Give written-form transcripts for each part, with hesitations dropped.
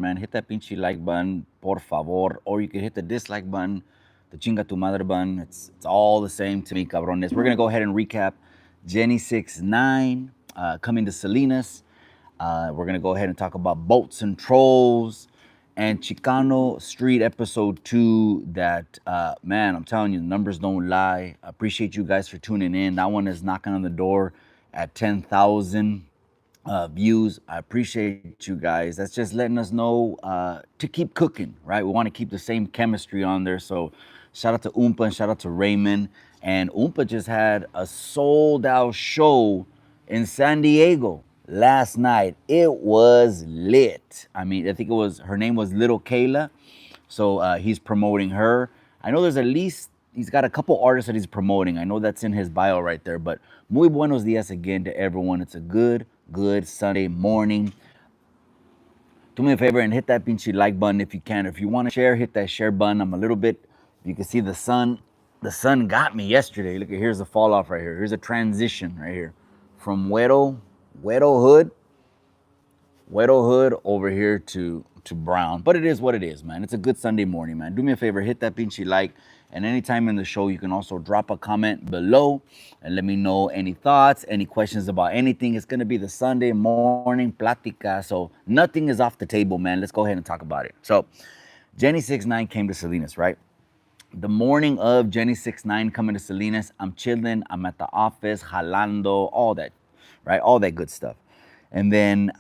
man, hit that pinche like button, por favor, or you can hit the dislike button, the chinga tu madre button. It's all the same to me, cabrones. We're gonna go ahead and recap Jenny69 coming to Salinas. We're gonna go ahead and talk about boats and trolls and Chicano Street episode 2. That man, I'm telling you, the numbers don't lie. I appreciate you guys for tuning in. That one is knocking on the door at 10,000 views. I appreciate you guys. That's just letting us know to keep cooking, right? We want to keep the same chemistry on there. So shout out to Oompa and shout out to Raymond. And Oompa just had a sold out show in San Diego last night. It was lit. I mean, I think it was, her name was Little Kayla. So he's promoting her. I know there's at least, he's got a couple artists that he's promoting. I know that's in his bio right there. But muy buenos dias again to everyone. It's a good Sunday morning. Do me a favor and hit that pinche like button if you can. If you want to share, hit that share button. I'm a little bit, you can see the sun. The sun got me yesterday. Look at, here's the fall off right here. Here's a transition right here from Wedo hood over here to brown. But it is what it is, man. It's a good Sunday morning, man. Do me a favor, hit that pinche like. And anytime in the show, you can also drop a comment below and let me know any thoughts, any questions about anything. It's going to be the Sunday morning plática. So nothing is off the table, man. Let's go ahead and talk about it. So Jenny69 came to Salinas, right? The morning of Jenny69 coming to Salinas, I'm chilling. I'm at the office, jalando, all that, right? All that good stuff. And then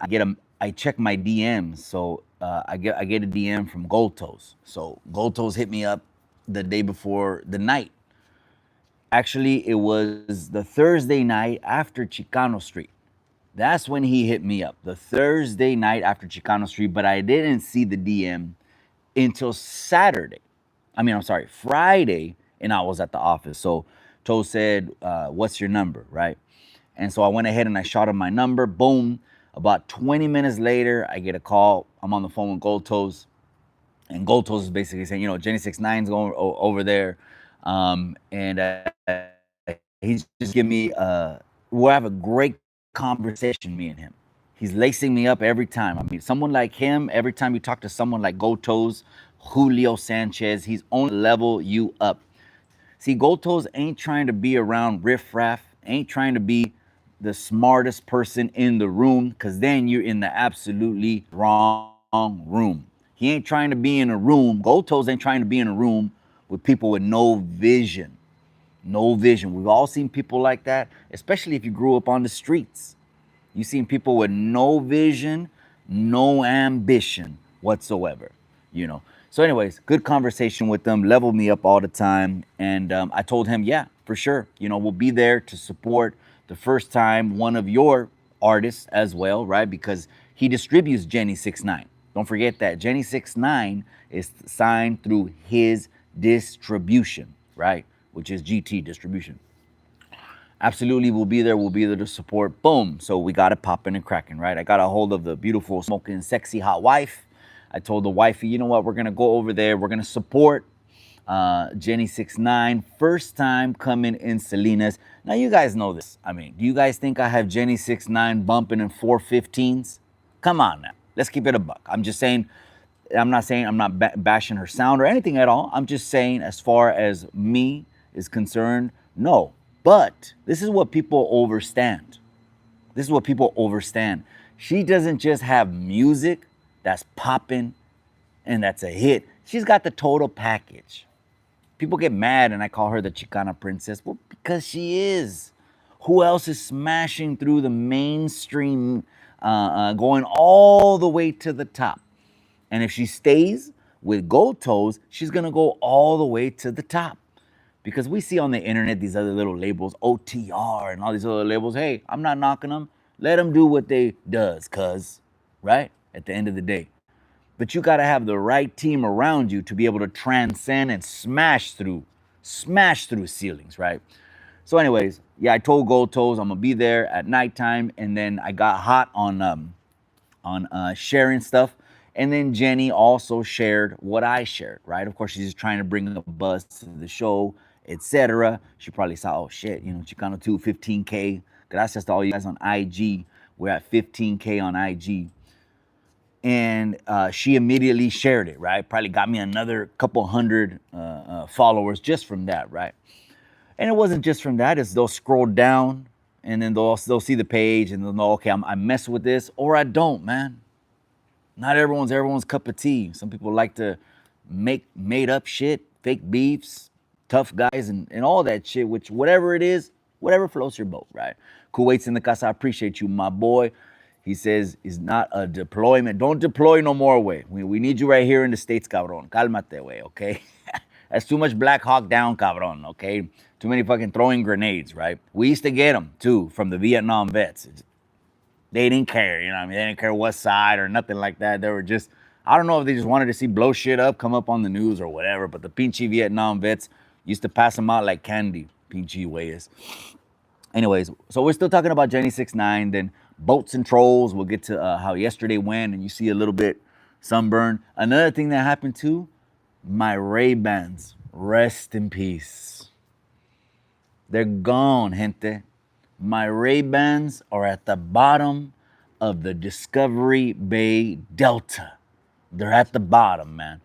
I check my DMs. So I get a DM from Gold Toes. So Gold Toes hit me up the day before the night. Actually, it was the Thursday night after Chicano Street. That's when he hit me up. The Thursday night after Chicano Street, but I didn't see the DM until Saturday. I'm sorry, Friday, and I was at the office. So Toe said, what's your number, right? And so I went ahead and I shot him my number. Boom. About 20 minutes later, I get a call. I'm on the phone with Gold Toes. And Gold Toes is basically saying, Jenny69's going over there. And he's just giving me, we'll have a great conversation, me and him. He's lacing me up every time. I mean, someone like him, every time you talk to someone like Gold Toes, Julio Sanchez, he's only level you up. See, Gold Toes ain't trying to be around riffraff, ain't trying to be the smartest person in the room, because then you're in the absolutely wrong room. He ain't trying to be in a room, Gold Toes ain't trying to be in a room with people with no vision. No vision. We've all seen people like that, especially if you grew up on the streets. You've seen people with no vision, no ambition whatsoever, So anyways, good conversation with them, leveled me up all the time. And I told him, yeah, for sure. We'll be there to support the first time one of your artists as well, right? Because he distributes Jenny69. Don't forget that Jenny69 is signed through his distribution, right? Which is GT distribution. Absolutely, we'll be there. We'll be there to support. Boom. So we got it popping and cracking, right? I got a hold of the beautiful, smoking, sexy, hot wife. I told the wifey, you know what? We're going to go over there. We're going to support Jenny69. First time coming in Salinas. Now, you guys know this. I mean, do you guys think I have Jenny69 bumping in 415s? Come on now. Let's keep it a buck. I'm just saying, I'm not bashing her sound or anything at all. I'm just saying, as far as me is concerned, no. But this is what people overstand. This is what people overstand. She doesn't just have music that's popping and that's a hit. She's got the total package. People get mad and I call her the Chicana princess. Well, because she is. Who else is smashing through the mainstream, going all the way to the top? And if she stays with Gold Toes, she's going to go all the way to the top. Because we see on the internet these other little labels, OTR and all these other labels. Hey, I'm not knocking them. Let them do what they does, cuz, right? At the end of the day. But you got to have the right team around you to be able to transcend and smash through ceilings, right? So anyways, yeah, I told Gold Toes I'm going to be there at nighttime. And then I got hot on sharing stuff. And then Jenny also shared what I shared, right? Of course, she's just trying to bring a buzz to the show, etc. She probably saw, oh shit, Chicano 2, 15K. Gracias to all you guys on IG. We're at 15K on IG. And she immediately shared it, right? Probably got me another couple hundred followers just from that, right? And it wasn't just from that. It's they'll scroll down and then they'll see the page and they'll know, okay, I mess with this or I don't, man. Not everyone's cup of tea. Some people like to make made up shit, fake beefs, tough guys, and all that shit, which whatever it is, whatever floats your boat, right? Kuwait's in the casa. I appreciate you, my boy. He says it's not a deployment. Don't deploy no more, way. We need you right here in the States, cabron. Cálmate, way, okay? That's too much Black Hawk Down, cabron, okay? Too many fucking throwing grenades, right? We used to get them, too, from the Vietnam vets. They didn't care, you know what I mean? They didn't care what side or nothing like that. They were just, I don't know if they just wanted to see blow shit up, come up on the news or whatever, but the pinchy Vietnam vets used to pass them out like candy, pinchy ways. Anyways, so we're still talking about Jenny69, then boats and trolls. We'll get to how yesterday went, and you see a little bit sunburn. Another thing that happened too, my Ray-Bans, rest in peace. They're gone, gente. My Ray-Bans are at the bottom of the Discovery Bay Delta. They're at the bottom, man.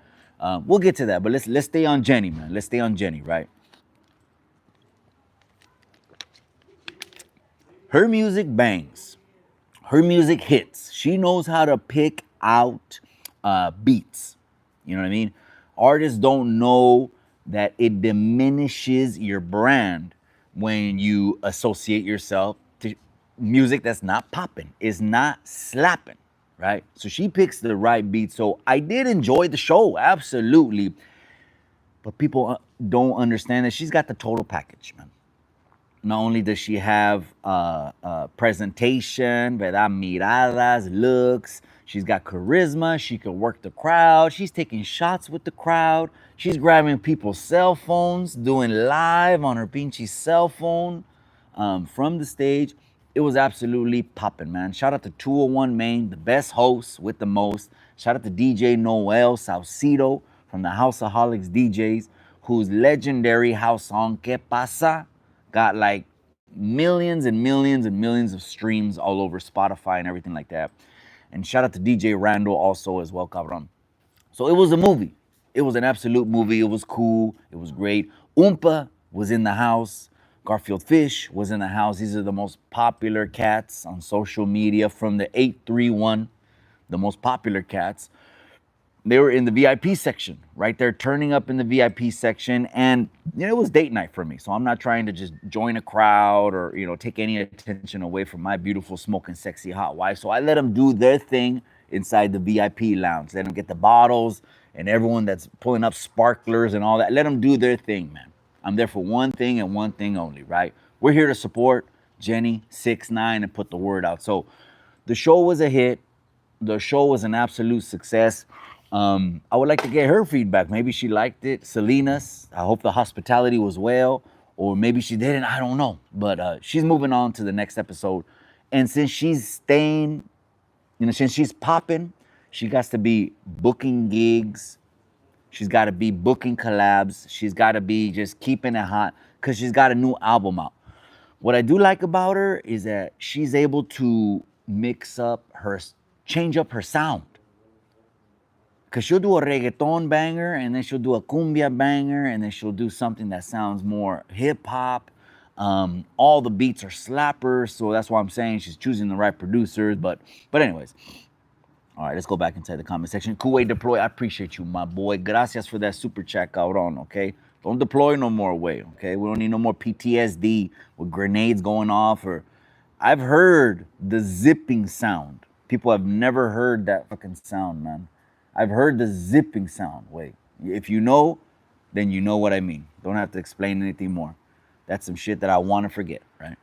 We'll get to that, but let's stay on Jenny, man. Let's stay on Jenny, right? Her music bangs. Her music hits. She knows how to pick out beats. You know what I mean? Artists don't know that it diminishes your brand when you associate yourself to music that's not popping, is not slapping, right? So she picks the right beat. So I did enjoy the show, absolutely. But people don't understand that she's got the total package, man. Not only does she have presentation, ¿verdad? Miradas, looks. She's got charisma. She can work the crowd. She's taking shots with the crowd. She's grabbing people's cell phones, doing live on her pinchy cell phone from the stage. It was absolutely popping, man. Shout out to 201 Main, the best host with the most. Shout out to DJ Noel Saucedo from the Houseaholics DJs, whose legendary house song, ¿Qué pasa? Got like millions and millions and millions of streams all over Spotify and everything like that. And shout out to DJ Randall also as well, cabron. So it was a movie. It was an absolute movie. It was cool. It was great. Oompa was in the house. Garfield Fish was in the house. These are the most popular cats on social media from the 831, the most popular cats. They were in the VIP section, right there, turning up in the VIP section. And, you know, it was date night for me. So I'm not trying to just join a crowd or, you know, take any attention away from my beautiful, smoking, sexy, hot wife. So I let them do their thing inside the VIP lounge. Let them get the bottles and everyone that's pulling up sparklers and all that. Let them do their thing, man. I'm there for one thing and one thing only, right? We're here to support Jenny69 and put the word out. So the show was a hit. The show was an absolute success. I would like to get her feedback. Maybe she liked it. Salinas, I hope the hospitality was well, or maybe she didn't. I don't know. But she's moving on to the next episode. And since she's staying, you know, since she's popping, she got to be booking gigs. She's got to be booking collabs. She's got to be just keeping it hot because she's got a new album out. What I do like about her is that she's able to change up her sound. Because she'll do a reggaeton banger, and then she'll do a cumbia banger, and then she'll do something that sounds more hip-hop. All the beats are slappers, so that's why I'm saying she's choosing the right producers. But anyways, all right, let's go back inside the comment section. Kuwait Deploy, I appreciate you, my boy. Gracias for that super chat, cabron, okay? Don't deploy no more, way, okay? We don't need no more PTSD with grenades going off. Or I've heard the zipping sound. People have never heard that fucking sound, man. I've heard the zipping sound. Wait, if you know, then you know what I mean. Don't have to explain anything more. That's some shit that I want to forget, right?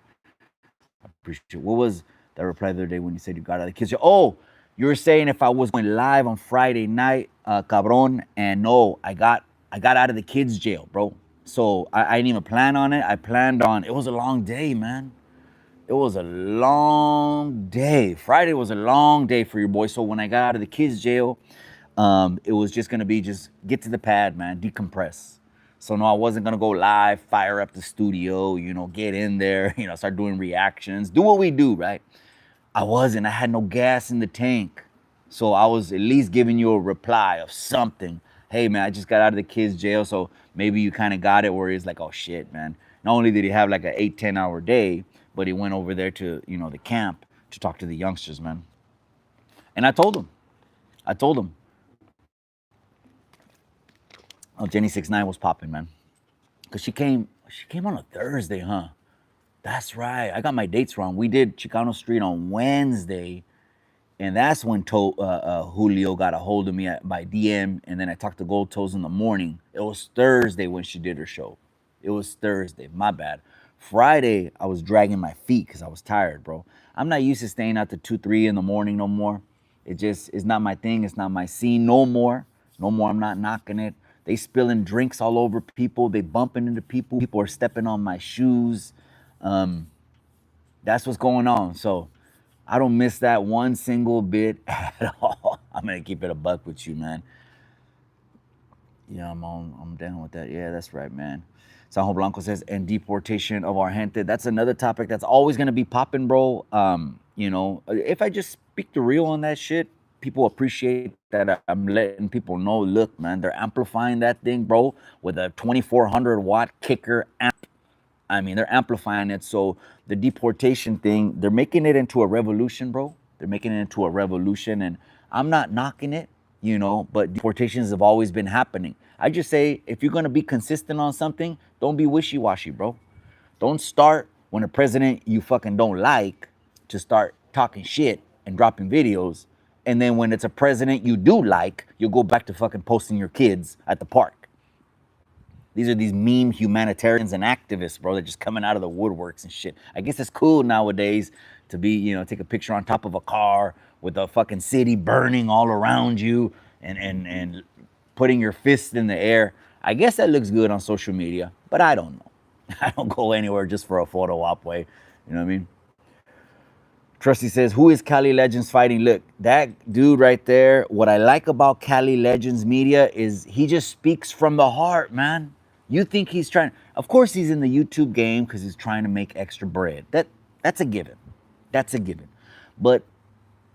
I appreciate it. What was that reply the other day when you said you got out of the kids? Oh, you were saying if I was going live on Friday night, cabron, and no, I got out of the kids' jail, bro. So I didn't even plan on it. I planned on, it was a long day, man. It was a long day. Friday was a long day for your boy. So when I got out of the kids' jail, it was just gonna be just get to the pad, man, decompress. So no, I wasn't gonna go live, fire up the studio, you know, get in there, you know, start doing reactions, do what we do, right? I wasn't. I had no gas in the tank. So I was at least giving you a reply of something. Hey man, I just got out of the kids' jail, so maybe you kind of got it where it's like, oh shit, man. Not only did he have like an 8-10 hour day, but he went over there to, the camp to talk to the youngsters, man. And I told him, oh, Jenny69 was popping, man. Cause she came on a Thursday, huh? That's right. I got my dates wrong. We did Chicano Street on Wednesday, and that's when Julio got a hold of me by DM, and then I talked to Gold Toes in the morning. It was Thursday when she did her show. It was Thursday. My bad. Friday, I was dragging my feet because I was tired, bro. I'm not used to staying out to 2, 3 in the morning no more. It just is not my thing. It's not my scene no more. No more. I'm not knocking it. They spilling drinks all over people. They bumping into people. People are stepping on my shoes. That's what's going on. So I don't miss that one single bit at all. I'm gonna keep it a buck with you, man. Yeah, I'm down with that. Yeah, that's right, man. Sanjo Blanco says, and deportation of our gente. That's another topic that's always gonna be popping, bro. If I just speak the real on that shit, people appreciate that I'm letting people know, look, man, they're amplifying that thing, bro, with a 2400 watt kicker amp. I mean, they're amplifying it. So the deportation thing, they're making it into a revolution, bro. They're making it into a revolution. And I'm not knocking it, but deportations have always been happening. I just say, if you're going to be consistent on something, don't be wishy-washy, bro. Don't start when a president you fucking don't like to start talking shit and dropping videos. And then when it's a president you do like, you'll go back to fucking posting your kids at the park. These are these meme humanitarians and activists, bro. They're just coming out of the woodworks and shit. I guess it's cool nowadays to be, take a picture on top of a car with a fucking city burning all around you and putting your fist in the air. I guess that looks good on social media, but I don't know. I don't go anywhere just for a photo op way. You know what I mean? Trusty says, who is Cali Legends fighting? Look, that dude right there, what I like about Cali Legends Media is he just speaks from the heart, man. You think he's trying, of course he's in the YouTube game because he's trying to make extra bread. That's a given. That's a given. But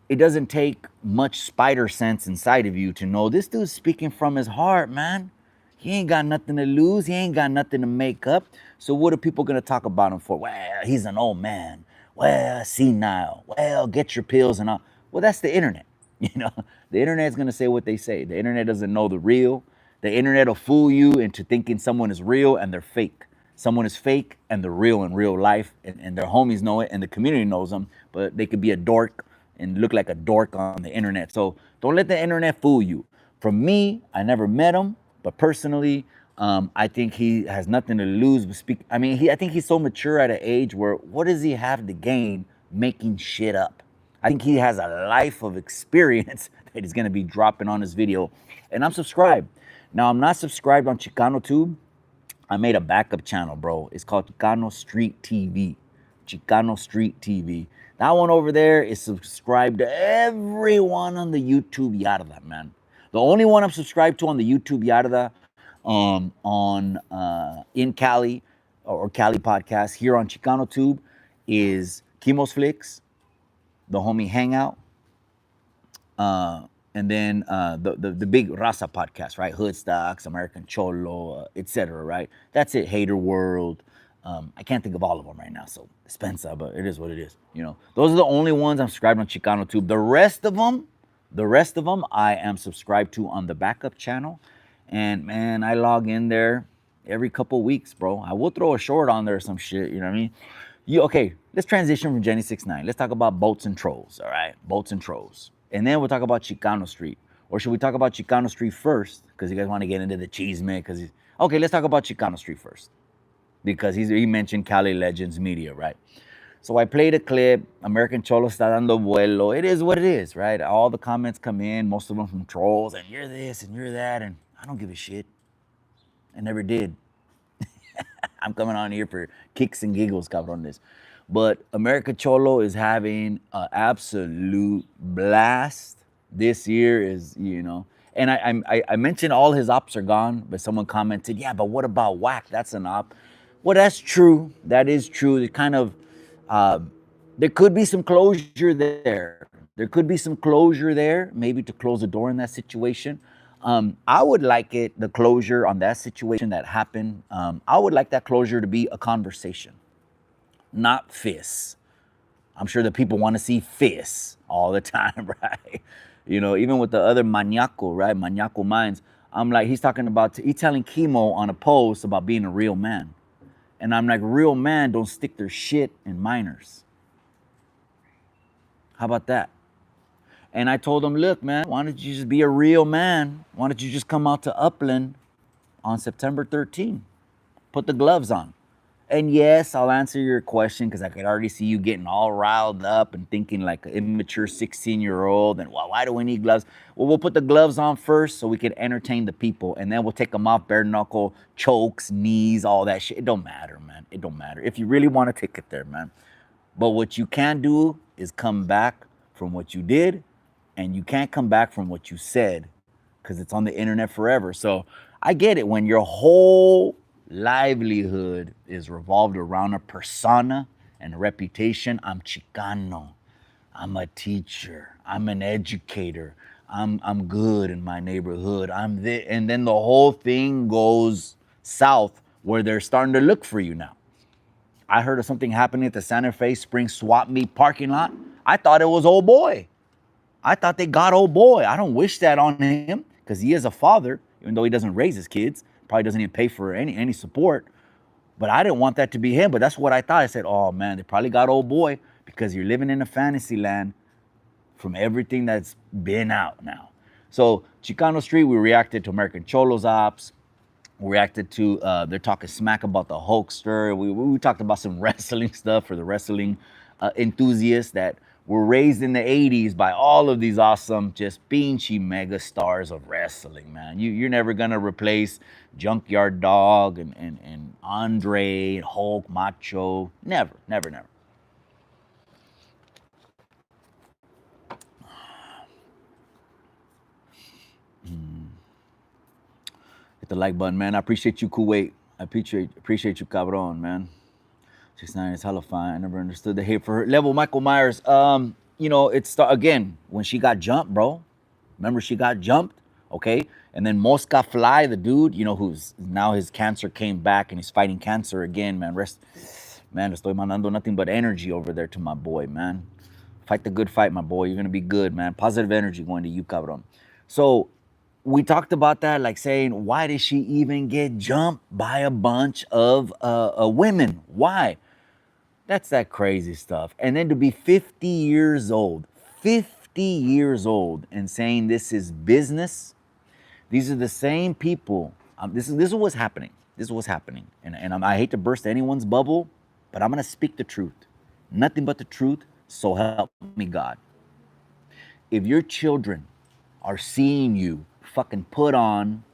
it doesn't take much spider sense inside of you to know this dude's speaking from his heart, man. He ain't got nothing to lose. He ain't got nothing to make up. So what are people going to talk about him for? Well, he's an old man. Well, senile. Well, get your pills and all. Well, that's the internet. The internet's going to say what they say. The internet doesn't know the real. The internet will fool you into thinking someone is real and they're fake. Someone is fake and they're real in real life, and their homies know it and the community knows them, but they could be a dork and look like a dork on the internet. So don't let the internet fool you. From me, I never met him, but personally, I think he has nothing to lose. I think he's so mature at an age where what does he have to gain making shit up? I think he has a life of experience that he's gonna be dropping on his video. And I'm subscribed. Now, I'm not subscribed on Chicano Tube. I made a backup channel, bro. It's called Chicano Street TV. Chicano Street TV. That one over there is subscribed to everyone on the YouTube Yarda, man. The only one I'm subscribed to on the YouTube Yarda in Cali or Cali podcast here on Chicano Tube is Kimos Flicks, the homie Hangout, and then the big Raza podcast, right? Hood Stocks, American Cholo, etc., right? That's it. Hater World. I can't think of all of them right now, so dispensa, but it is what it is. Those are the only ones I'm subscribed on Chicano Tube. The rest of them, I am subscribed to on the backup channel. And man, I log in there every couple weeks, bro. I will throw a short on there or some shit, you know what I mean? Okay, let's transition from Jenny69. Let's talk about boats and trolls, all right? Boats and trolls. And then we'll talk about Chicano Street. Or should we talk about Chicano Street first? Because you guys want to get into the cheese, man. Okay, let's talk about Chicano Street first. Because he mentioned Cali Legends Media, right? So I played a clip. American Cholo está dando vuelo. It is what it is, right? All the comments come in, most of them from trolls, and you're this and you're that, and I don't give a shit. I never did. I'm coming on here for kicks and giggles, cabrones. But America Cholo is having an absolute blast. This year is, and I mentioned all his ops are gone, but someone commented, yeah, but what about whack? That's an op. Well, that's true. That is true. It kind of, there could be some closure there. There could be some closure there, maybe to close the door in that situation. I would like the closure on that situation that happened. I would like that closure to be a conversation, not fists. I'm sure that people want to see fists all the time, right? You know, even with the other maniaco, right? Maniaco minds. I'm like, he's telling Chemo on a post about being a real man. And I'm like, real men don't stick their shit in minors. How about that? And I told him, look, man, why don't you just be a real man? Why don't you just come out to Upland on September 13th? Put the gloves on. And yes, I'll answer your question because I could already see you getting all riled up and thinking like an immature 16-year-old. And well, why do we need gloves? Well, we'll put the gloves on first so we can entertain the people. And then we'll take them off, bare knuckle, chokes, knees, all that shit. It don't matter, man. It don't matter. If you really want to take it there, man. But what you can do is come back from what you did. And you can't come back from what you said because it's on the internet forever. So I get it when your whole livelihood is revolved around a persona and a reputation. I'm Chicano. I'm a teacher. I'm an educator. I'm good in my neighborhood. And then the whole thing goes south where they're starting to look for you now. I heard of something happening at the Santa Fe Spring Swap Meet parking lot. I thought it was old boy. I thought they got old boy. I don't wish that on him because he is a father, even though he doesn't raise his kids. Probably doesn't even pay for any support. But I didn't want that to be him. But that's what I thought. I said, oh, man, they probably got old boy because you're living in a fantasy land from everything that's been out now. So Chicano Street, we reacted to American Cholos ops. We reacted to, they're talking smack about the Hulkster. We talked about some wrestling stuff for the wrestling enthusiasts that were raised in the 80s by all of these awesome, just pinchy mega stars of wrestling, man. You're never gonna replace Junkyard Dog and Andre, Hulk, Macho. Never, never, never. Hit the like button, man. I appreciate you, Kuwait. I appreciate you, cabron, man. 69 is hella fine. I never understood the hate for her. Level Michael Myers. You know, again, when she got jumped, bro. Remember she got jumped? Okay. And then Mosca Fly, the dude, you know, who's now his cancer came back and he's fighting cancer again, man. Man, estoy mandando nothing but energy over there to my boy, man. Fight the good fight, my boy. You're gonna be good, man. Positive energy going to you, cabron. So we talked about that, like saying, why did she even get jumped by a bunch of women? Why? That's that crazy stuff. And then to be 50 years old, and saying this is business. These are the same people. This is what's happening. This is what's happening. And I hate to burst anyone's bubble, but I'm going to speak the truth. Nothing but the truth, so help me God. If your children are seeing you fucking put on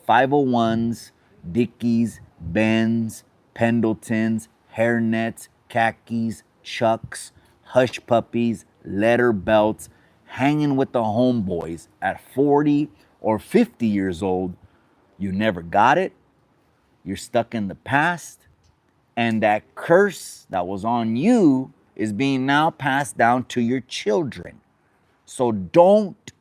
501s, Dickies, Benz, Pendletons, hairnets, khakis, chucks, hush puppies, leather belts, hanging with the homeboys at 40 or 50 years old, you never got it. You're stuck in the past. And that curse that was on you is being now passed down to your children. So don't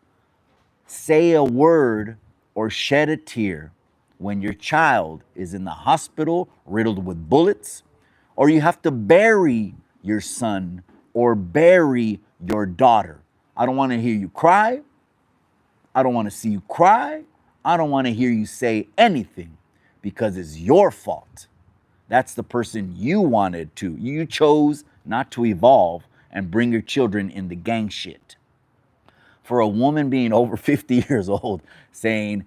say a word or shed a tear when your child is in the hospital riddled with bullets, or you have to bury your son or bury your daughter. I don't want to hear you cry. I don't want to see you cry. I don't want to hear you say anything because it's your fault. That's the person you wanted to. You chose not to evolve and bring your children in the gang shit. For a woman being over 50 years old saying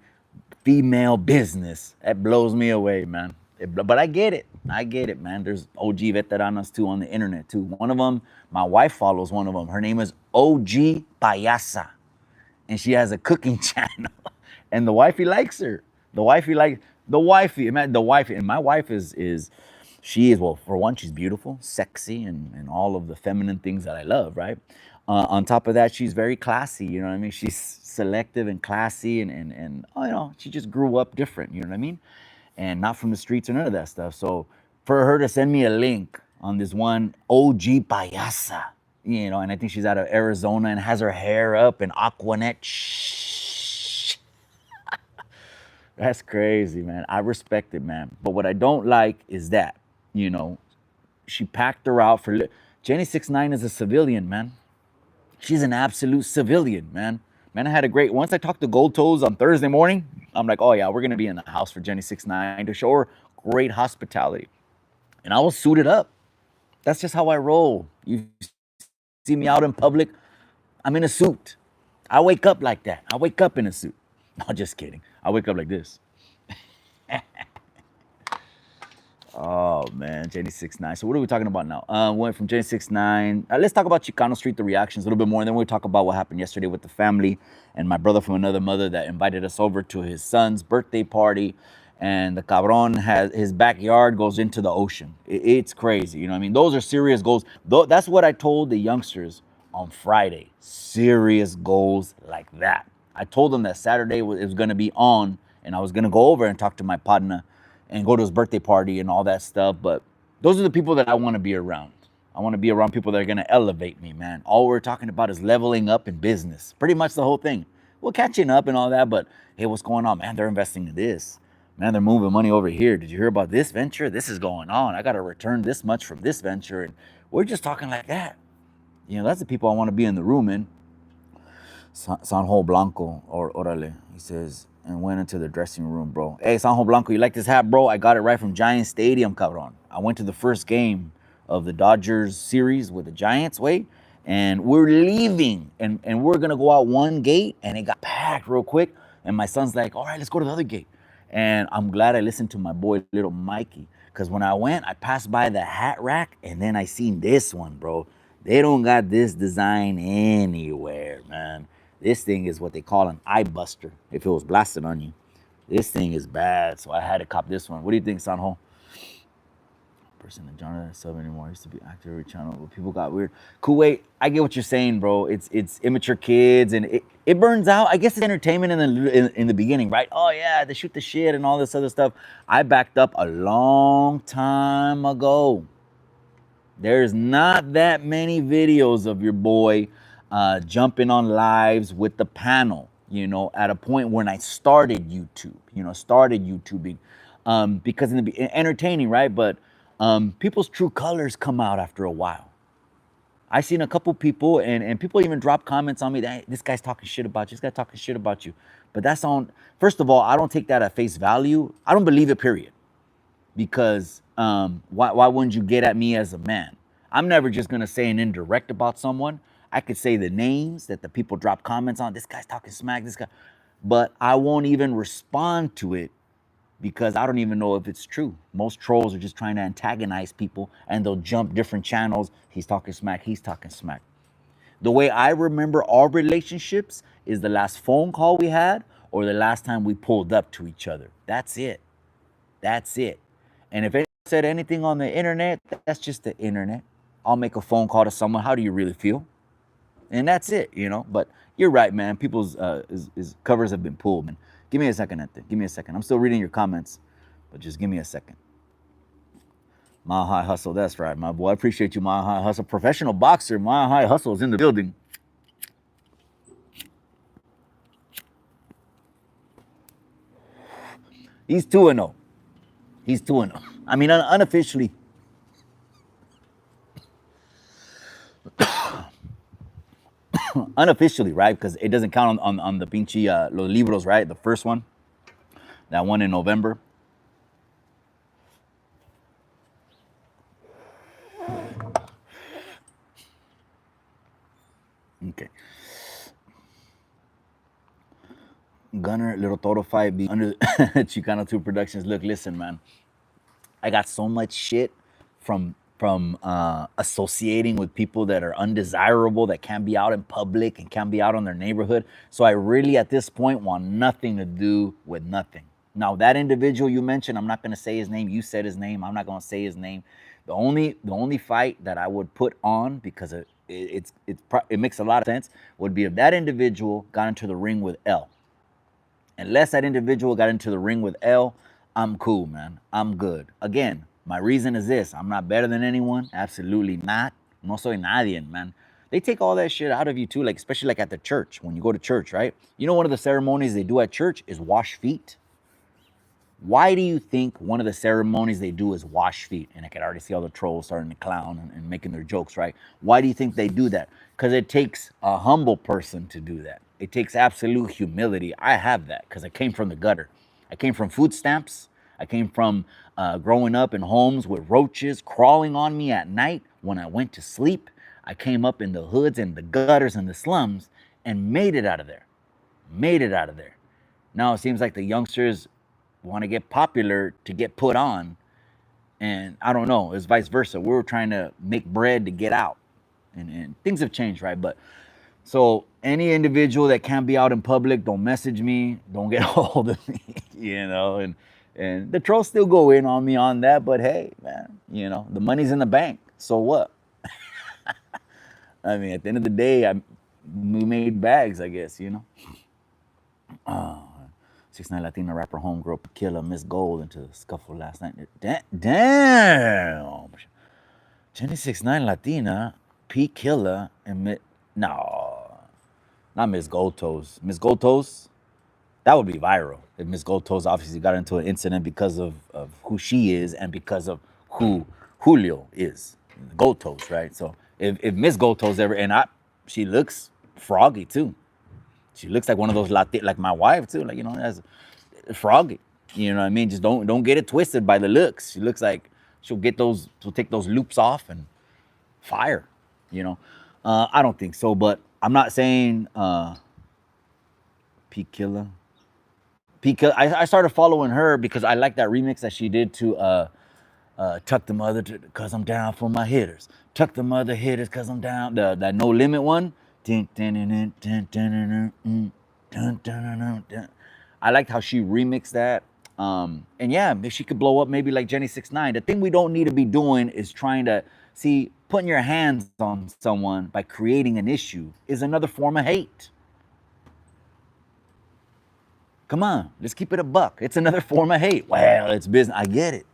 female business, that blows me away, man. But I get it. I get it, man. There's OG veteranas too on the internet too. One of them, my wife follows one of them. Her name is OG Payasa. And she has a cooking channel. And the wifey likes her. And my wife is well, for one, she's beautiful, sexy, and all of the feminine things that I love, right? On top of that, she's very classy, you know what I mean? She's selective and classy and oh, you know, she just grew up different, you know what I mean? And not from the streets or none of that stuff. So for her to send me a link on this one OG Payasa, you know, and I think she's out of Arizona and has her hair up in Aquanet. Shh. That's crazy, man. I respect it, man. But what I don't like is that, you know, she packed her out for Jenny69 is a civilian, man. She's an absolute civilian, man. Man, I had a great, once I talked to Gold Toes on Thursday morning, I'm like, oh yeah, we're gonna be in the house for Jenny69 to show her great hospitality. And I was suited up. That's just how I roll. You see me out in public, I'm in a suit. I wake up like that. I wake up in a suit. No, just kidding. I wake up like this. Oh man, Jenny69. So what are we talking about now? Went from Jenny69. Let's talk about Chicano Street, the reactions a little bit more, and then we'll talk about what happened yesterday with the family and my brother from another mother that invited us over to his son's birthday party. And the cabron has his backyard goes into the ocean. It's crazy, you know what I mean? Those are serious goals. That's what I told the youngsters on Friday. Serious goals like that. I told them that Saturday it was going to be on, and I was going to go over and talk to my partner and go to his birthday party and all that stuff. But those are the people that I want to be around. I want to be around people that are going to elevate me, man. All we're talking about is leveling up in business. Pretty much the whole thing. We're catching up and all that, but hey, what's going on? Man, they're investing in this. Man, they're moving money over here. Did you hear about this venture? This is going on. I got to return this much from this venture. And we're just talking like that. You know, that's the people I want to be in the room in. Sanjo Blanco, or Orale, he says, and went into the dressing room, bro. Hey, Sanjo Blanco, you like this hat, bro? I got it right from Giants Stadium, cabron. I went to the first game of the Dodgers series with the Giants, and we're leaving, and we're going to go out one gate, and it got packed real quick, and my son's like, all right, let's go to the other gate. And I'm glad I listened to my boy, little Mikey, because when I went, I passed by the hat rack, and then I seen this one, bro. They don't got this design anywhere, man. This thing is what they call an eye buster if it was blasted on you. This thing is bad, so I had to cop this one. What do you think, Sanjo? Person that John doesn't sub anymore. Used to be active every channel, but people got weird. Kuwait, I get what you're saying, bro. It's immature kids, and it burns out. I guess it's entertainment in the beginning, right? Oh yeah, they shoot the shit and all this other stuff. I backed up a long time ago. There's not that many videos of your boy jumping on lives with the panel, you know, at a point when I started YouTube, started YouTubing, because in the entertaining, right? But people's true colors come out after a while. I seen a couple people, and people even drop comments on me that, hey, this guy's talking shit about you, this guy's talking shit about you. But that's on, first of all, I don't take that at face value. I don't believe it, period. Because why wouldn't you get at me as a man? I'm never just gonna say an indirect about someone. I could say the names that the people drop comments on. This guy's talking smack, this guy. But I won't even respond to it because I don't even know if it's true. Most trolls are just trying to antagonize people, and they'll jump different channels. He's talking smack, he's talking smack. The way I remember our relationships is the last phone call we had or the last time we pulled up to each other. That's it. That's it. And if anyone said anything on the internet, that's just the internet. I'll make a phone call to someone. How do you really feel? And that's it, But you're right, man. People's covers have been pulled, man. Give me a second, Ante. Give me a second. I'm still reading your comments, but just give me a second. Mile High Hustle. That's right, my boy. I appreciate you, Mile High Hustle. Professional boxer. Mile High Hustle is in the building. He's 2-0. He's 2-0. I mean, unofficially. Unofficially, right? Because it doesn't count on the pinche Los Libros, right? The first one. That one in November. Okay. Gunner, Little Toto fight be under Chicano 2 Productions. Look, listen, man. I got so much shit from associating with people that are undesirable, that can't be out in public and can't be out on their neighborhood. So I really, at this point, want nothing to do with nothing. Now, that individual you mentioned, I'm not going to say his name. You said his name. I'm not going to say his name. The only fight that I would put on, because it makes a lot of sense, would be if that individual got into the ring with L. Unless that individual got into the ring with L, I'm cool, man. I'm good. Again, my reason is this. I'm not better than anyone. Absolutely not. No soy nadie, man. They take all that shit out of you too, like especially like at the church, when you go to church, right? You know, one of the ceremonies they do at church is wash feet. Why do you think one of the ceremonies they do is wash feet? And I can already see all the trolls starting to clown and making their jokes, right? Why do you think they do that? Because it takes a humble person to do that. It takes absolute humility. I have that because I came from the gutter. I came from food stamps. I came from growing up in homes with roaches crawling on me at night when I went to sleep. I came up in the hoods and the gutters and the slums and made it out of there. Made it out of there. Now it seems like the youngsters want to get popular to get put on, and I don't know, it's vice versa. We were trying to make bread to get out, and things have changed, right? But so any individual that can't be out in public, don't message me, don't get a hold of me, you know. And the trolls still go in on me on that, but hey, man, you know, the money's in the bank, so what? I mean, at the end of the day, we made bags, I guess, you know. 6ix9ine Latina rapper homegirl Killer Miss Gold into a scuffle last night. Damn. Jenny69 Latina, P Killer, and no, not Miss Gold Toes. Miss Gold Toes, that would be viral. If Miss Gold Toes obviously got into an incident because of who she is and because of who Julio is. Gold Toes, right? So if Miss Gold Toes ever, she looks froggy too. She looks like one of those like my wife too, like, you know, as froggy. You know what I mean? Just don't get it twisted by the looks. She looks like she'll take those loops off and fire. You know, I don't think so, but I'm not saying P Killer. I started following her because I like that remix that she did to Tuck the Mother cause I'm down for my hitters. Tuck the Mother hitters cause I'm down. That No Limit one. I liked how she remixed that. And yeah, if she could blow up maybe like Jenny69. The thing we don't need to be doing is trying to putting your hands on someone by creating an issue is another form of hate. Come on, let's keep it a buck. It's another form of hate. Well, it's business. I get it.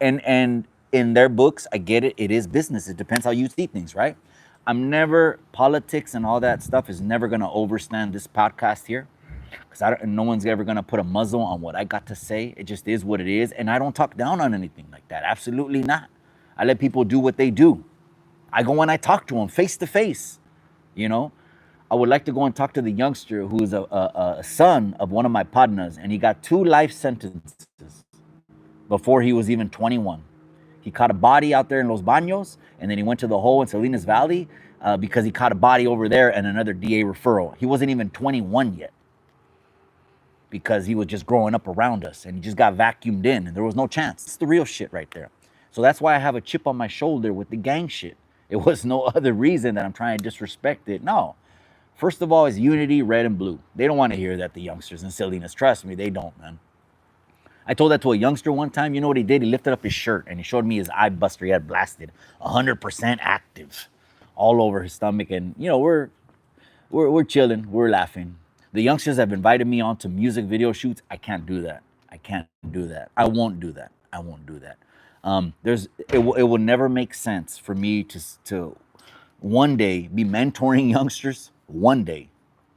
And in their books, I get it. It is business. It depends how you see things, right? Politics and all that stuff is never going to overstand this podcast here. Because no one's ever going to put a muzzle on what I got to say. It just is what it is. And I don't talk down on anything like that. Absolutely not. I let people do what they do. I go and I talk to them face to face. You know, I would like to go and talk to the youngster who's a son of one of my partners, and he got 2 life sentences before he was even 21. He caught a body out there in Los Baños, and then he went to the hole in Salinas Valley because he caught a body over there and another DA referral. He wasn't even 21 yet because he was just growing up around us, and he just got vacuumed in, and there was no chance. It's the real shit right there. So that's why I have a chip on my shoulder with the gang shit. It was no other reason that I'm trying to disrespect it. No. First of all, it's unity, red and blue. They don't want to hear that, the youngsters in Salinas. Trust me, they don't, man. I told that to a youngster one time. You know what he did? He lifted up his shirt and he showed me his eye buster. He had blasted 100% active all over his stomach. And, you know, we're chilling. We're laughing. The youngsters have invited me on to music video shoots. I can't do that. I can't do that. I won't do that. I won't do that. It will never make sense for me to one day be mentoring youngsters. One day,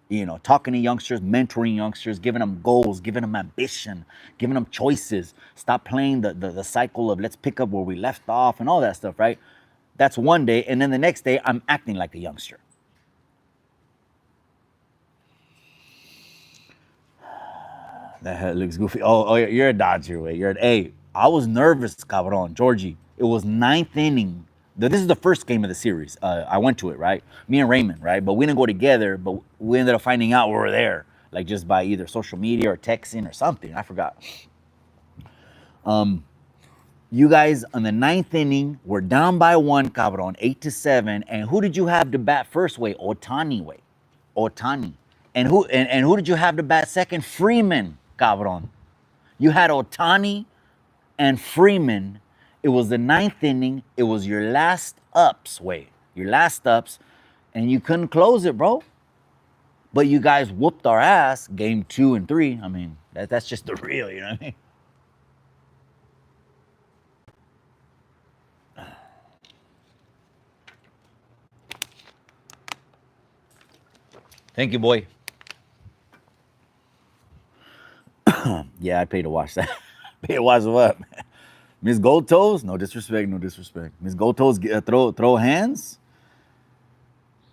you know, talking to youngsters, mentoring youngsters, giving them goals, giving them ambition, giving them choices. Stop playing the cycle of let's pick up where we left off and all that stuff, right? That's one day, and then the next day I'm acting like a youngster. That head looks goofy. Oh, you're a Dodger, way. Hey, I was nervous, cabron, Georgie. It was 9th inning. This is the first game of the series. I went to it, right? Me and Raymond, right? But we didn't go together, but we ended up finding out we were there, like just by either social media or texting or something. I forgot. You guys on the 9th inning were down by 1, cabron, 8-7. And who did you have to bat first, way? Otani, way. Otani. And who did you have to bat second? Freeman, cabron. You had Otani and Freeman. It was the 9th inning. It was your last ups, way. Your last ups. And you couldn't close it, bro. But you guys whooped our ass game 2 and 3. I mean, that's just the real, you know what I mean? Thank you, boy. Yeah, I paid to watch that. Pay to watch what? Miss Gold Toes? No disrespect, no disrespect. Miss Gold Toes throw hands?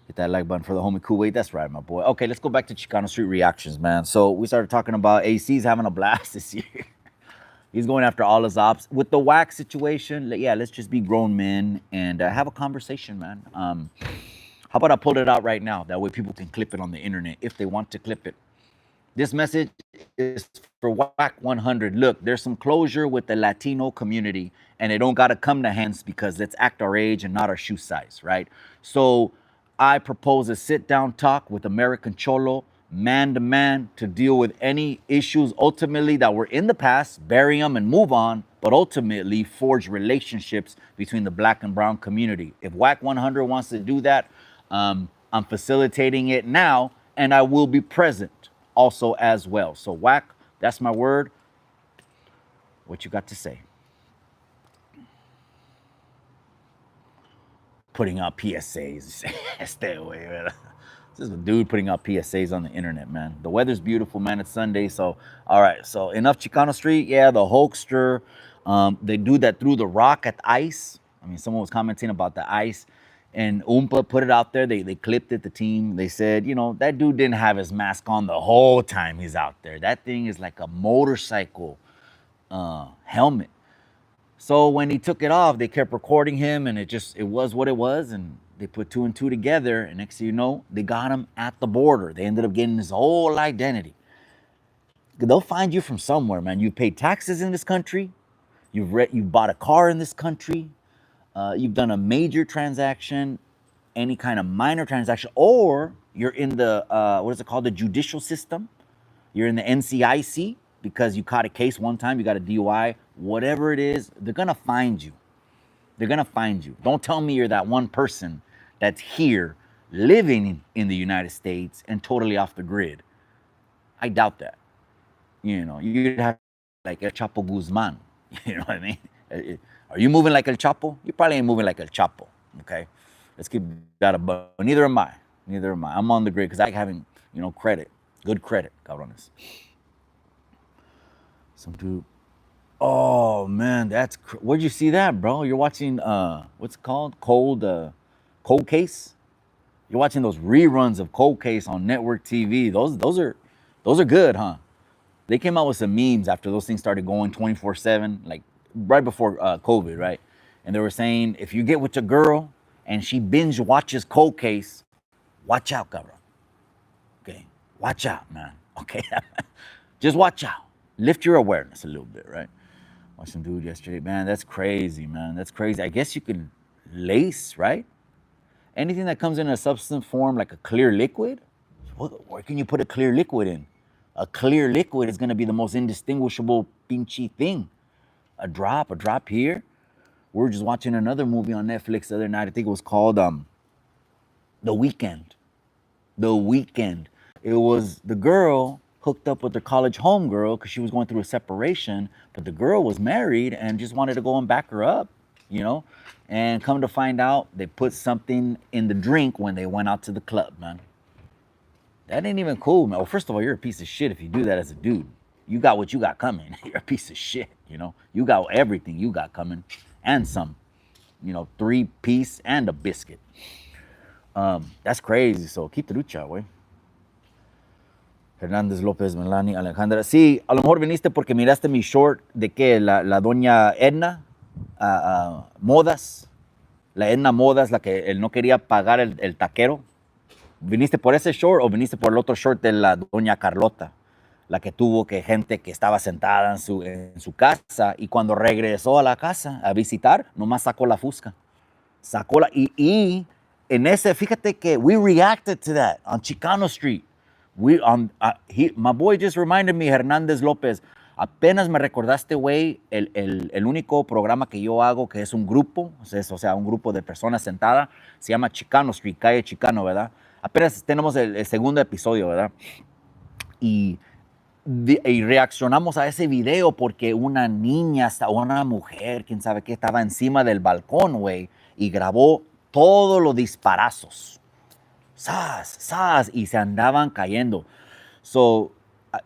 Hit that like button for the homie Kuwait. That's right, my boy. Okay, let's go back to Chicano Street reactions, man. So we started talking about AC's having a blast this year. He's going after all his ops. With the whack situation, yeah, let's just be grown men and have a conversation, man. How about I pull it out right now? That way people can clip it on the internet if they want to clip it. This message is for WAC 100. Look, there's some closure with the Latino community, and they don't got to come to hands because let's act our age and not our shoe size, right? So I propose a sit-down talk with American Cholo, man to man, to deal with any issues ultimately that were in the past, bury them and move on, but ultimately forge relationships between the black and brown community. If WAC 100 wants to do that, I'm facilitating it now, and I will be present also as well. So WAC, that's my word. What you got to say? Putting out PSAs. Stay away, man. This is a dude putting out PSAs on the internet, man. The weather's beautiful, man. It's Sunday, so all right. So enough Chicano Street. Yeah, the Hulkster. They do that through the rock at the ice. I mean, someone was commenting about the ice, and Oompa put it out there. They clipped it. The team. They said, you know, that dude didn't have his mask on the whole time he's out there. That thing is like a motorcycle helmet. So when he took it off, they kept recording him, and it was what it was, and they put two and two together, and next thing you know, they got him at the border. They ended up getting his whole identity. They'll find you from somewhere, man. You paid taxes in this country. You've bought a car in this country. You've done a major transaction, any kind of minor transaction, or you're in the, what is it called, the judicial system. You're in the NCIC because you caught a case one time, you got a DUI, whatever it is, they're gonna find you. They're gonna find you. Don't tell me you're that one person that's here living in the United States and totally off the grid. I doubt that. You know, you'd have like El Chapo Guzman. You know what I mean? Are you moving like El Chapo? You probably ain't moving like El Chapo, okay? Let's keep that above. Neither am I. Neither am I. I'm on the grid because I like having, you know, credit. Good credit, cabrones. Some dude. Oh, man, where'd you see that, bro? You're watching, what's it called? Cold Case? You're watching those reruns of Cold Case on network TV. Those are good, huh? They came out with some memes after those things started going 24/7, like right before COVID, right? And they were saying, if you get with your girl and she binge watches Cold Case, watch out, cabrón. Okay, watch out, man. Okay, just watch out. Lift your awareness a little bit, right? Watched some dude yesterday, man. That's crazy, man. That's crazy. I guess you can lace, right? Anything that comes in a substance form, like a clear liquid. Where can you put a clear liquid in? A clear liquid is going to be the most indistinguishable pinchy thing. A drop here. We were just watching another movie on Netflix the other night. I think it was called The Weekend. The Weekend. It was the girl hooked up with her college homegirl because she was going through a separation, but the girl was married and just wanted to go and back her up, you know? And come to find out, they put something in the drink when they went out to the club, man. That ain't even cool, man. Well, first of all, you're a piece of shit if you do that as a dude. You got what you got coming. You're a piece of shit, you know? You got everything you got coming and some, you know, 3-piece and a biscuit. That's crazy. So keep the lucha, güey. Hernández López, Melanie, Alejandra. Sí, a lo mejor viniste porque miraste mi short de que la doña Edna Modas. La Edna Modas, la que él no quería pagar el taquero. ¿Viniste por ese short o viniste por el otro short de la doña Carlota? La que tuvo que gente que estaba sentada en su casa y cuando regresó a la casa a visitar, nomás sacó la fusca. Y en ese, fíjate que we reacted to that on Chicano Street. My boy just reminded me, Hernández López, apenas me recordaste, güey, el único programa que yo hago que es un grupo, o sea, un grupo de personas sentadas, se llama Chicano Street, calle Chicano, ¿verdad? Apenas tenemos el segundo episodio, ¿verdad? Y reaccionamos a ese video porque una niña, una mujer, quién sabe qué, estaba encima del balcón, güey, y grabó todos los disparazos. ¡Sas! ¡Sas! Y se andaban cayendo. So,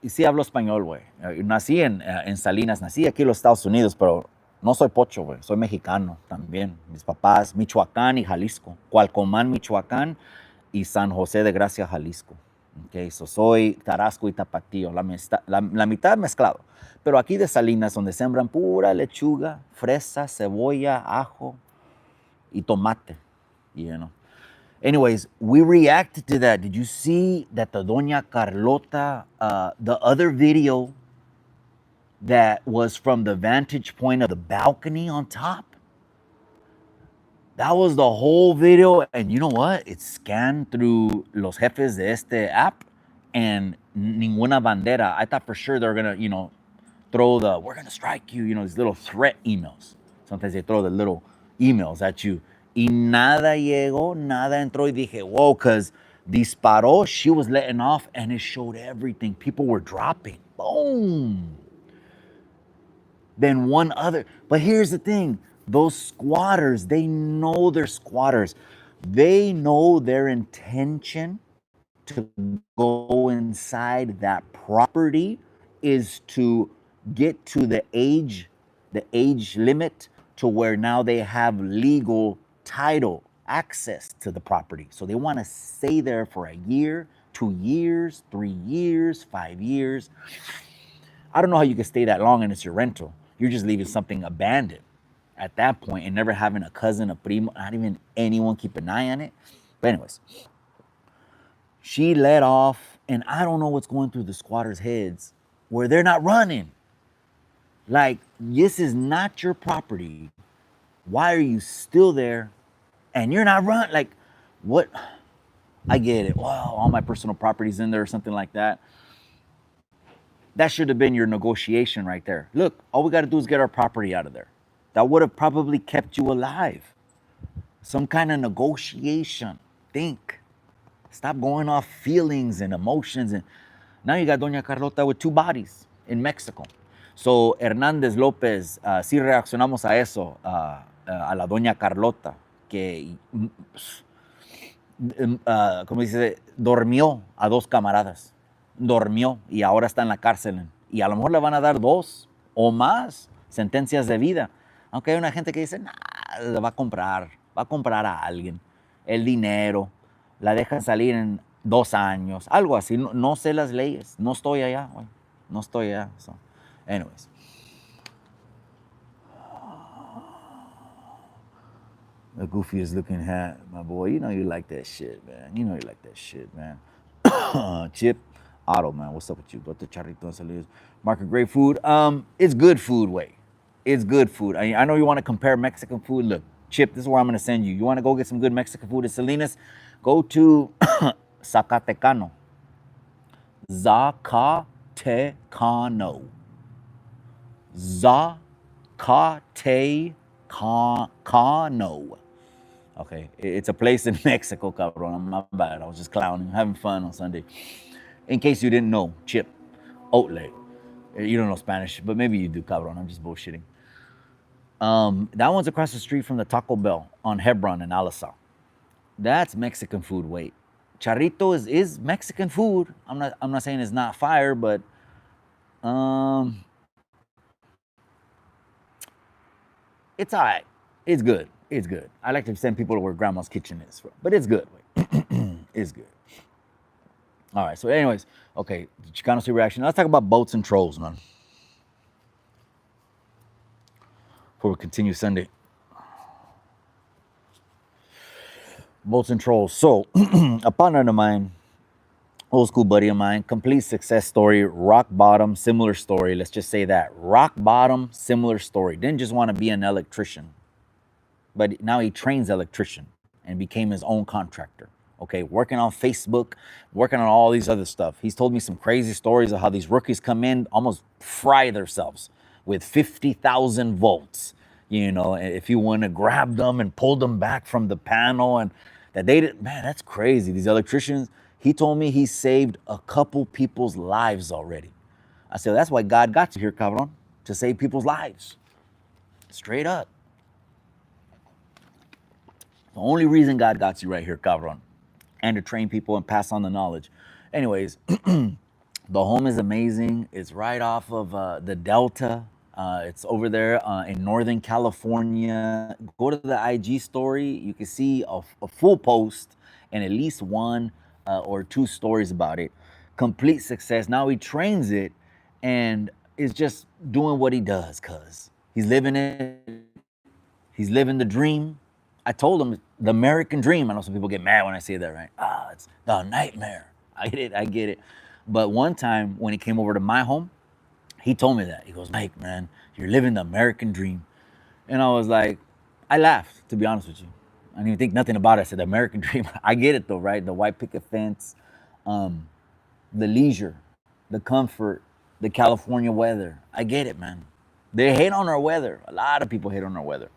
sí hablo español, güey. Nací en Salinas, nací aquí en los Estados Unidos, pero no soy pocho, güey. Soy mexicano también. Mis papás, Michoacán y Jalisco. Cualcomán, Michoacán y San José de Gracia, Jalisco. Okay, so soy Tarasco y Tapatío, la mitad mezclado. Pero aquí de Salinas, donde sembran pura lechuga, fresa, cebolla, ajo y tomate, you know. Anyways, we reacted to that. Did you see that the Doña Carlota, the other video that was from the vantage point of the balcony on top? That was the whole video. And you know what? It scanned through los jefes de este app and ninguna bandera. I thought for sure they're going to, throw the, we're going to strike you, these little threat emails. Sometimes they throw the little emails at you. Y nada llegó, nada entró. Y dije, whoa, because disparó, she was letting off and it showed everything. People were dropping. Boom. Then one other. But here's the thing. Those squatters, they know they're squatters. They know their intention to go inside that property is to get to the age limit to where now they have legal title access to the property. So they want to stay there for a year, 2 years, 3 years, 5 years. I don't know how you can stay that long and it's your rental. You're just leaving something abandoned at that point and never having a cousin, a primo, not even anyone keep an eye on it. But anyways, she let off, and I don't know what's going through the squatters' heads where they're not running. Like, this is not your property. Why are you still there? And you're not running. Like, what? I get it. Well, all my personal property's in there or something like that. That should have been your negotiation right there. Look, all we got to do is get our property out of there. That would have probably kept you alive. Some kind of negotiation. Think. Stop going off feelings and emotions. And now you got Doña Carlota with 2 bodies in Mexico. So Hernández López, sí reaccionamos a eso, a la Doña Carlota, que, como dice, dormió a 2 camaradas. Dormió y ahora está en la cárcel. Y a lo mejor le van a dar 2 o más sentencias de vida. Aunque hay una gente que dice, nah, va a comprar a alguien. El dinero, la dejan salir en 2 años, algo así. No sé las leyes, no estoy allá, güey. No estoy allá. So, anyways. The goofiest looking hat, my boy. You know you like that shit, man. You know you like that shit, man. Chip, Otto, man. What's up with you? Go to Charrito and Salinas. Market great food. It's good food, way. It's good food. I know you want to compare Mexican food. Look, Chip, this is where I'm going to send you. You want to go get some good Mexican food at Salinas? Go to Zacatecano. Zacatecano. Zacatecano. Okay, it's a place in Mexico, cabrón. I'm not bad. I was just clowning, having fun on Sunday. In case you didn't know, Chip, Oatley. You don't know Spanish, but maybe you do, cabrón. I'm just bullshitting. That one's across the street from the Taco Bell on Hebron and Alisal. That's Mexican food. Wait, Charrito is Mexican food. I'm not saying it's not fire, but it's all right. It's good. It's good. I like to send people to where Grandma's kitchen is, but it's good. It's good. All right. So, anyways, okay. Chicano Street reaction. Let's talk about boats and trolls, man. Before we continue Sunday. Boats and trolls. So, a partner of mine, old school buddy of mine, complete success story, rock bottom, similar story. Let's just say that. Rock bottom, similar story. Didn't just want to be an electrician, but now he trains electrician and became his own contractor. Okay, working on Facebook, working on all these other stuff. He's told me some crazy stories of how these rookies come in, almost fry themselves with 50,000 volts. You know, if you want to grab them and pull them back from the panel, and that they did, man, that's crazy. These electricians, he told me he saved a couple people's lives already. I said, that's why God got you here, cabrón, to save people's lives. Straight up. The only reason God got you right here, cabrón. and to train people and pass on the knowledge. Anyways, the home is amazing. It's right off of the Delta. It's over there in Northern California. Go to the IG story. You can see a full post and at least one or two stories about it. Complete success. Now he trains it and is just doing what he does, cuz he's living it. He's living the dream. I told him the American dream. I know some people get mad when I say that, right? It's the nightmare. I get it, I get it. But one time when he came over to my home, he told me that. He goes, Mike, man, you're living the American dream. And I was like, I laughed, to be honest with you. I didn't even think nothing about it. I said, the American dream. I get it though, right? The white picket fence, the leisure, the comfort, the California weather. I get it, man. They hate on our weather. A lot of people hate on our weather.